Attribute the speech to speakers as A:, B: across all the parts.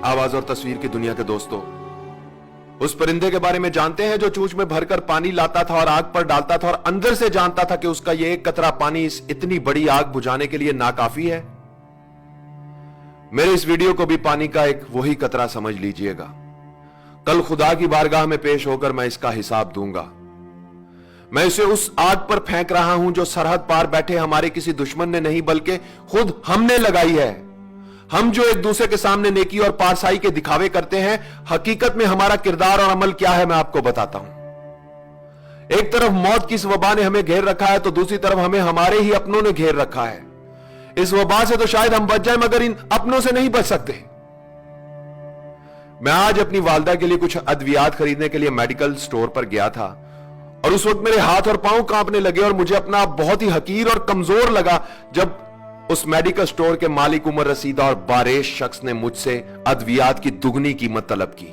A: आवाज और तस्वीर की दुनिया के दोस्तों, उस परिंदे के बारे में जानते हैं जो चूंच में भरकर पानी लाता था और आग पर डालता था और अंदर से जानता था कि उसका यह एक कतरा पानी इस इतनी बड़ी आग बुझाने के लिए नाकाफी है। मेरे इस वीडियो को भी पानी का एक वही कतरा समझ लीजिएगा। कल खुदा की बारगाह में पेश होकर मैं इसका हिसाब दूंगा। मैं इसे उस आग पर फेंक रहा हूं जो सरहद पार बैठे हमारे किसी दुश्मन ने नहीं बल्कि खुद हमने लगाई है। हम जो एक दूसरे के सामने नेकी और पारसाई के दिखावे करते हैं, हकीकत में हमारा किरदार और अमल क्या है मैं आपको बताता हूं। एक तरफ मौत की इस वबा ने हमें घेर रखा है तो दूसरी तरफ हमें हमारे ही अपनों ने घेर रखा है। इस वबा से तो शायद हम बच जाएं मगर इन अपनों से नहीं बच सकते। मैं आज अपनी वालदा के लिए कुछ अद्वियात खरीदने के लिए मेडिकल स्टोर पर गया था और उस वक्त मेरे हाथ और पांव कांपने लगे और मुझे अपना बहुत ही हकीर और कमजोर लगा जब उस मेडिकल स्टोर के मालिक उमर रसीदा और बारेश शख्स ने मुझसे अद्वियात की दुगनी कीमत तलब की।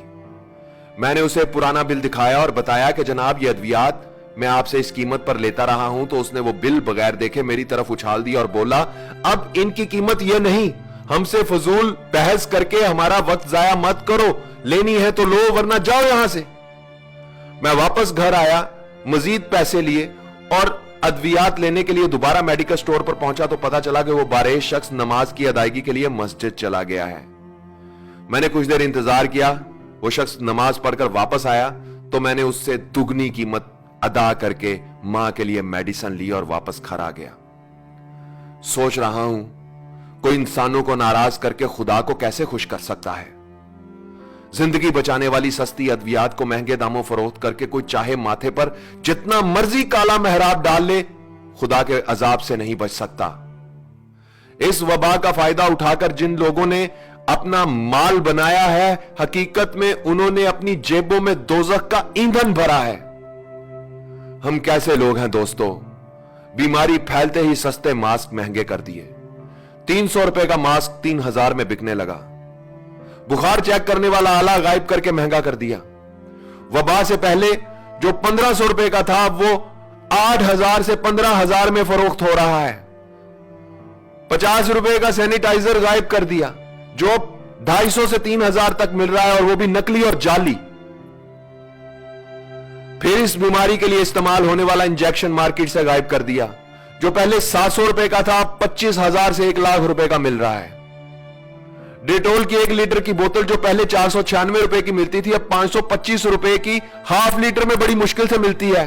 A: मैंने उसे पुराना बिल दिखाया और बताया कि जनाब ये अद्वियात मैं आपसे इस कीमत पर लेता रहा हूं। तो उसने वो बिल बगैर देखे मेरी तरफ उछाल दिया और बोला, अब इनकी कीमत ये नहीं, हमसे फजूल बहस करके हमारा वक्त जाया मत करो, लेनी है तो लो वरना जाओ यहां से। मैं वापस घर आया, मजीद पैसे लिए और अद्वियात लेने के लिए दोबारा मेडिकल स्टोर पर पहुंचा तो पता चला कि वो बारेश शख्स नमाज की अदायगी के लिए मस्जिद चला गया है। मैंने कुछ देर इंतजार किया, वो शख्स नमाज पढ़कर वापस आया तो मैंने उससे दुगनी कीमत अदा करके मां के लिए मेडिसिन ली और वापस घर आ गया। सोच रहा हूं कोई इंसानों को नाराज करके खुदा को कैसे खुश कर सकता है। जिंदगी बचाने वाली सस्ती अद्वियात को महंगे दामों फरोख्त करके कोई चाहे माथे पर जितना मर्जी काला मेहराब डाल ले, खुदा के अजाब से नहीं बच सकता। इस वबा का फायदा उठाकर जिन लोगों ने अपना माल बनाया है, हकीकत में उन्होंने अपनी जेबों में दोजख का ईंधन भरा है। हम कैसे लोग हैं दोस्तों, बीमारी फैलते ही सस्ते मास्क महंगे कर दिए। 300 रुपए का मास्क 3000 में बिकने लगा। बुखार चेक करने वाला आला गायब करके महंगा कर दिया। वबा से पहले जो 1500 रुपए का था वो 8000 से 15000 में फरोख्त हो रहा है। 50 रुपए का सैनिटाइजर गायब कर दिया जो 250 से 3000 तक मिल रहा है और वो भी नकली और जाली। फिर इस बीमारी के लिए इस्तेमाल होने वाला इंजेक्शन मार्केट से गायब कर दिया जो पहले 700 रुपए का था, 25,000 से 1 लाख रुपए का मिल रहा है। डेटोल की 1 लीटर की बोतल जो पहले 496 रुपए की मिलती थी अब 525 रुपए की हाफ लीटर में बड़ी मुश्किल से मिलती है।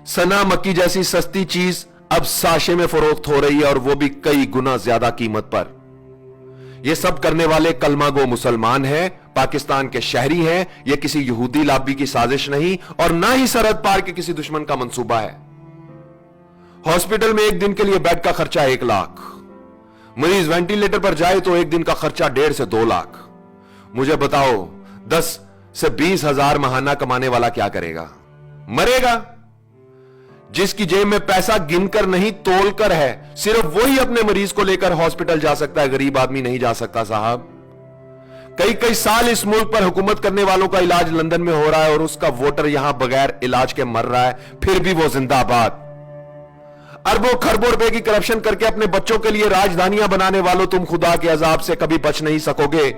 A: सना मक्की जैसी सस्ती चीज अब साशे में फरोख्त हो रही है और वो भी कई गुना ज्यादा कीमत पर। ये सब करने वाले कलमा गो मुसलमान हैं, पाकिस्तान के शहरी हैं। यह किसी यहूदी लाबी की साजिश नहीं और ना ही सरहद पार के किसी दुश्मन का मंसूबा है। हॉस्पिटल में एक दिन के लिए बेड का खर्चा 1 लाख, मरीज वेंटिलेटर पर जाए तो एक दिन का खर्चा 1.5 से 2 लाख। मुझे बताओ 10 से 20 हजार महाना कमाने वाला क्या करेगा? मरेगा। जिसकी जेब में पैसा गिनकर नहीं तोलकर है, सिर्फ वही अपने मरीज को लेकर हॉस्पिटल जा सकता है, गरीब आदमी नहीं जा सकता साहब। कई साल इस मुल्क पर हुकूमत करने वालों का इलाज लंदन में हो रहा है और उसका वोटर यहां बगैर इलाज के मर रहा है, फिर भी वो जिंदाबाद। अरबों खरबों रुपए की करप्शन करके अपने बच्चों के लिए राजधानियां बनाने वालों, तुम खुदा के अजाब से कभी बच नहीं सकोगे।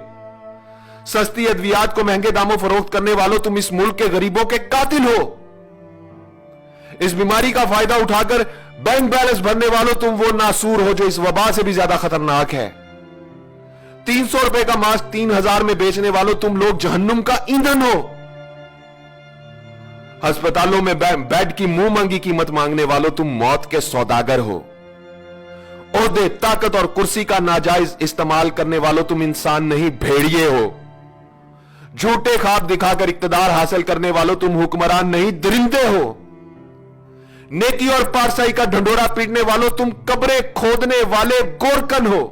A: सस्ती अद्वियात को महंगे दामों फरोख्त करने वालों, तुम इस मुल्क के गरीबों के कातिल हो। इस बीमारी का फायदा उठाकर बैंक बैलेंस भरने वालों, तुम वो नासूर हो जो इस वबा से भी ज्यादा खतरनाक है। 300 रुपए का मास्क 3000 में बेचने वालों, तुम लोग जहन्नुम का ईंधन हो। अस्पतालों में बेड की मुंह मांगी कीमत मांगने वालों, तुम मौत के सौदागर हो। ओहदे, ताकत और कुर्सी का नाजायज इस्तेमाल करने वालों, तुम इंसान नहीं भेड़िए हो। झूठे ख्वाब दिखाकर इक्तदार हासिल करने वालों, तुम हुक्मरान नहीं दरिंदे हो। नेकी और पारसाई का ढंडोरा पीटने वालों, तुम कब्रें खोदने वाले गोरकन हो।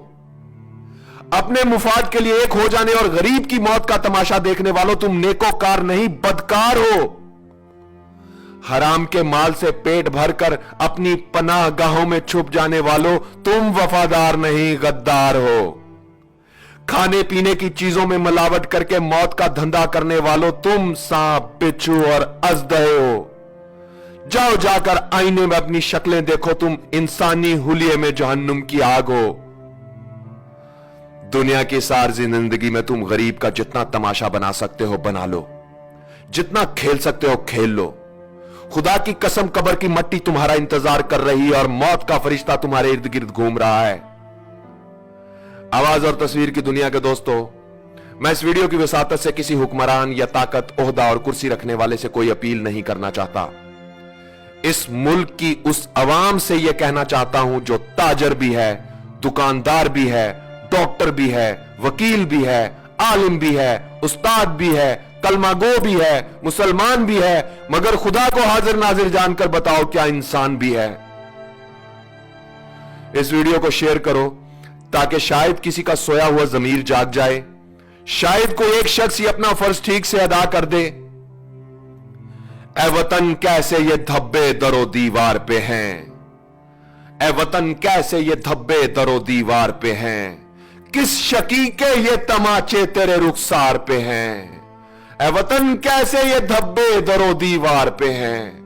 A: अपने मुफाद के लिए एक हो जाने और गरीब की मौत का तमाशा देखने वालों, तुम नेकोकार नहीं बदकार हो। हराम के माल से पेट भरकर अपनी पनाह गाहों में छुप जाने वालों, तुम वफादार नहीं गद्दार हो। खाने पीने की चीजों में मिलावट करके मौत का धंधा करने वालों, तुम सांप, बिच्छू और अजदहे हो। जाओ जाकर आईने में अपनी शक्लें देखो, तुम इंसानी हुलिये में जहन्नुम की आग हो। दुनिया की सारी जिंदगी में तुम गरीब का जितना तमाशा बना सकते हो बना लो, जितना खेल सकते हो खेल लो। खुदा की कसम कब्र की मट्टी तुम्हारा इंतजार कर रही है और मौत का फरिश्ता तुम्हारे इर्द गिर्द घूम रहा है। आवाज और तस्वीर की दुनिया के दोस्तों, मैं इस वीडियो की वसातत से किसी हुक्मरान या ताकत, ओहदा और कुर्सी रखने वाले से कोई अपील नहीं करना चाहता। इस मुल्क की उस अवाम से यह कहना चाहता हूं जो ताजर भी है, दुकानदार भी है, डॉक्टर भी है, वकील भी है, आलिम भी है, उस्ताद भी है, कलमागो भी है, मुसलमान भी है, मगर खुदा को हाजिर नाजिर जानकर बताओ क्या इंसान भी है। इस वीडियो को शेयर करो ताकि शायद किसी का सोया हुआ जमीर जाग जाए, शायद कोई एक शख्स ये अपना फर्ज ठीक से अदा कर दे। ए वतन कैसे ये धब्बे दरो दीवार पे हैं, ए वतन कैसे ये धब्बे दरो दीवार पे हैं, किस शकी के ये तमाचे तेरे रुखसार पे हैं। ए वतन कैसे ये धब्बे दरो दीवार पे हैं।